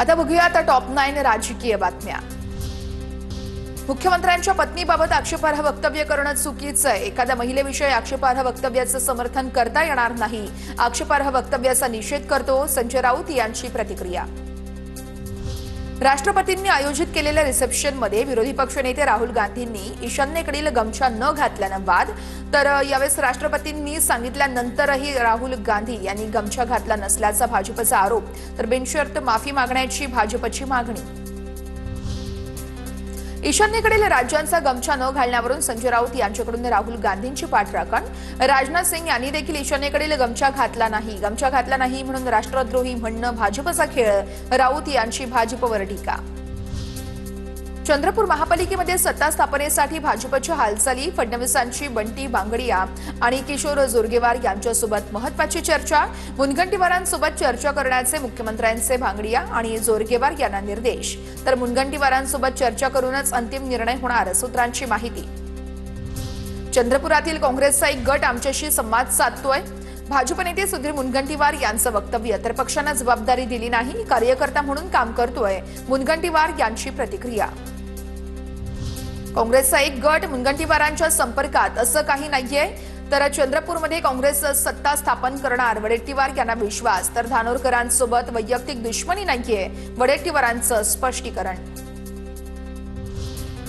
आता बघूया आता टॉप 9 राजकीय बातम्या। मुख्यमंत्र्यांच्या पत्नीबाबत आक्षेपार्ह वक्तव्य करणं चुकीचं आहे। एखाद्या महिलेविषयी आक्षेपार्ह वक्तव्याचं समर्थन करता येणार नाही। आक्षेपार्ह वक्तव्याचा निषेध करतो संजय राऊत यांची प्रतिक्रिया। राष्ट्रपतींनी आयोजित केलेल्या रिसेप्शनमध्ये विरोधी पक्षनेते राहुल गांधींनी ईशान्येकडील गमछा न घातल्यानं वाद, तर यावेळेस राष्ट्रपतींनी सांगितल्यानंतरही राहुल गांधी यांनी गमछा घातला नसल्याचा भाजपचा आरोप, तर बिनशर्त माफी मागण्याची भाजपची मागणी। ईशान्येकडील राज्यांचा गमछा न घालण्यावरून संजय राऊत यांच्याकडून राहुल गांधींची पाठराखण। राजनाथ सिंग यांनी देखील ईशान्येकडील गमछा घातला नाही म्हणून राष्ट्रद्रोही म्हणणं भाजपचा खेळ, राऊत यांची भाजपवर टीका। चंद्रपूर महापालिकेमध्ये सत्ता स्थापनेसाठी भाजपच्या हालचाली, फडणवीसांची बंटी बांगडिया आणि किशोर जोरगेवार यांच्यासोबत महत्त्वाची चर्चा। मुनगंटीवारांसोबत चर्चा करण्याचे मुख्यमंत्र्यांचे बांगडिया आणि जोरगेवार यांना निर्देश, तर मुनगंटीवारांसोबत चर्चा करूनच अंतिम निर्णय होणार, सूत्रांची माहिती। चंद्रपुरातील काँग्रेसचा एक गट आमच्याशी संवाद साधतोय। भाजप नेते सुधीर मुनगंटीवार यांचं वक्तव्य, तर पक्षानं जबाबदारी दिली नाही, कार्यकर्ता म्हणून काम करतोय, मुनगंटीवार यांची प्रतिक्रिया। काँग्रेसचा एक गट मुनगंटीवारांच्या संपर्कात असं काही नाहीये, तर चंद्रपूरमध्ये काँग्रेस सत्ता स्थापन करणार, वडेट्टीवार यांना विश्वास, तर धानोरकरांसोबत वैयक्तिक दुश्मनी नाहीये, वडेट्टीवारांचं स्पष्टीकरण।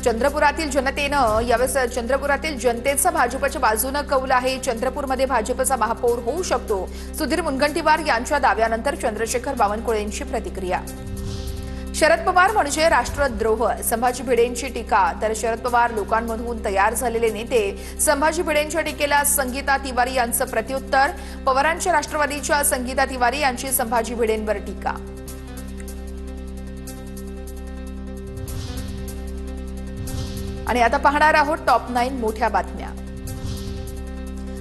चंद्रपुरातील जनतेचा भाजपच्या बाजूने कौल आहे। चंद्रपूरमध्ये भाजपचा महापौर होऊ शकतो, सुधीर मुनगंटीवार यांच्या दाव्यानंतर चंद्रशेखर बावनकुळेंची प्रतिक्रिया। शरद पवार म्हणजे राष्ट्रद्रोह, संभाजी भिडेंची टीका, तर शरद पवार लोकांमधून तयार झालेले नेते, संभाजी भिडेंच्या टीकेला संगीता तिवारी यांचं प्रत्युत्तर। पवारांच्या राष्ट्रवादीच्या संगीता तिवारी यांची संभाजी भिडेंवर टीका। आणि आता पाहणार आहोत टॉप 9 मोठ्या बातम्या।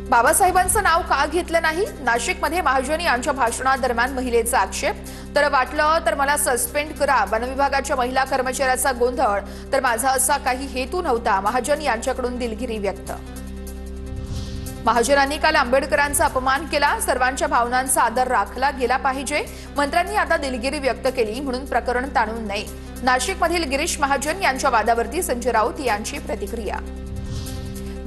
बाबासाहेबांचं नाव का घेतलं नाही? नाशिकमध्ये महाजन यांच्या भाषणादरम्यान महिलेचा आक्षेप, तर वाटलं तर मला सस्पेंड करा, वनविभागाच्या महिला कर्मचाऱ्याचा गोंधळ, तर माझा असा काही हेतू नव्हता, महाजन यांच्याकडून दिलगिरी व्यक्त। महाजनांनी काल आंबेडकरांचा अपमान केला, सर्वांच्या भावनांचा आदर राखला गेला पाहिजे, मंत्र्यांनी आता दिलगिरी व्यक्त केली म्हणून प्रकरण ताणून नये। नाशिकमधील गिरीश महाजन यांच्या वादावरती संजय राऊत यांची प्रतिक्रिया।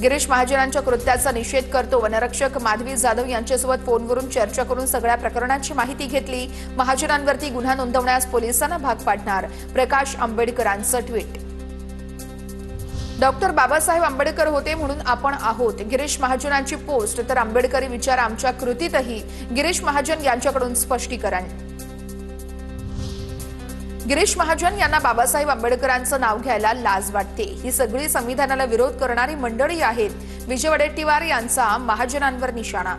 गिरीश महाजनांच्या कृत्याचा निषेध करतो, वनरक्षक माधवी जाधव यांच्यासोबत फोनवरून चर्चा करून सगळ्या प्रकरणाची माहिती घेतली, महाजनांवरती गुन्हा नोंदवण्यास पोलिसांना भाग पाडणार, प्रकाश आंबेडकरांचं ट्विट। डॉक्टर बाबासाहेब आंबेडकर होते म्हणून आपण आहोत, गिरीश महाजनांची पोस्ट, तर आंबेडकरी विचार आमच्या कृतीतही, गिरीश महाजन यांच्याकडून स्पष्टीकरण। गिरीश महाजन यांना बाबासाहेब आंबेडकरांचं नाव घ्यायला लाज वाटते, ही सगळी संविधानाला विरोध करणारी मंडळी आहेत, विजय वडेट्टीवार यांचा महाजनांवर निशाणा।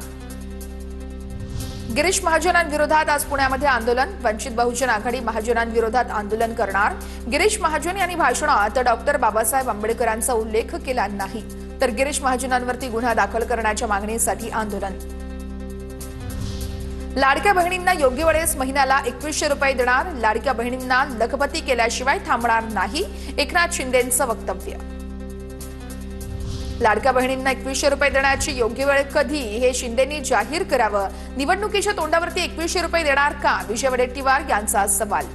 गिरीश महाजनांविरोधात आज पुण्यामध्ये आंदोलन, वंचित बहुजन आघाडी महाजनांविरोधात आंदोलन करणार। गिरीश महाजन यांनी भाषणात डॉक्टर बाबासाहेब आंबेडकरांचा उल्लेख केला नाही, तर गिरीश महाजनांवरती गुन्हा दाखल करण्याच्या मागणीसाठी आंदोलन। लाडक्या बहिणींना योग्य वेळेस महिन्याला 2100 रुपये देणार, लाडक्या बहिणींना लखपती केल्याशिवाय थांबणार नाही, एकनाथ शिंदेंचं वक्तव्य। लाडक्या बहिणींना 2100 रुपये देण्याची योग्य वेळ कधी हे शिंदेंनी जाहीर करावं, निवडणुकीच्या तोंडावरती 2100 रुपये देणार का, विजय वडेट्टीवार यांचा सवाल।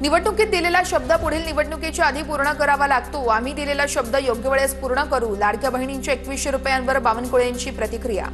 निवडणुकीत दिलेला शब्द पुढील निवडणुकीच्या आधी पूर्ण करावा लागतो, आम्ही दिलेला शब्द योग्य वेळेस पूर्ण करू, लाडक्या बहिणींच्या 2100 रुपयांवर बावनकुळेंची प्रतिक्रिया।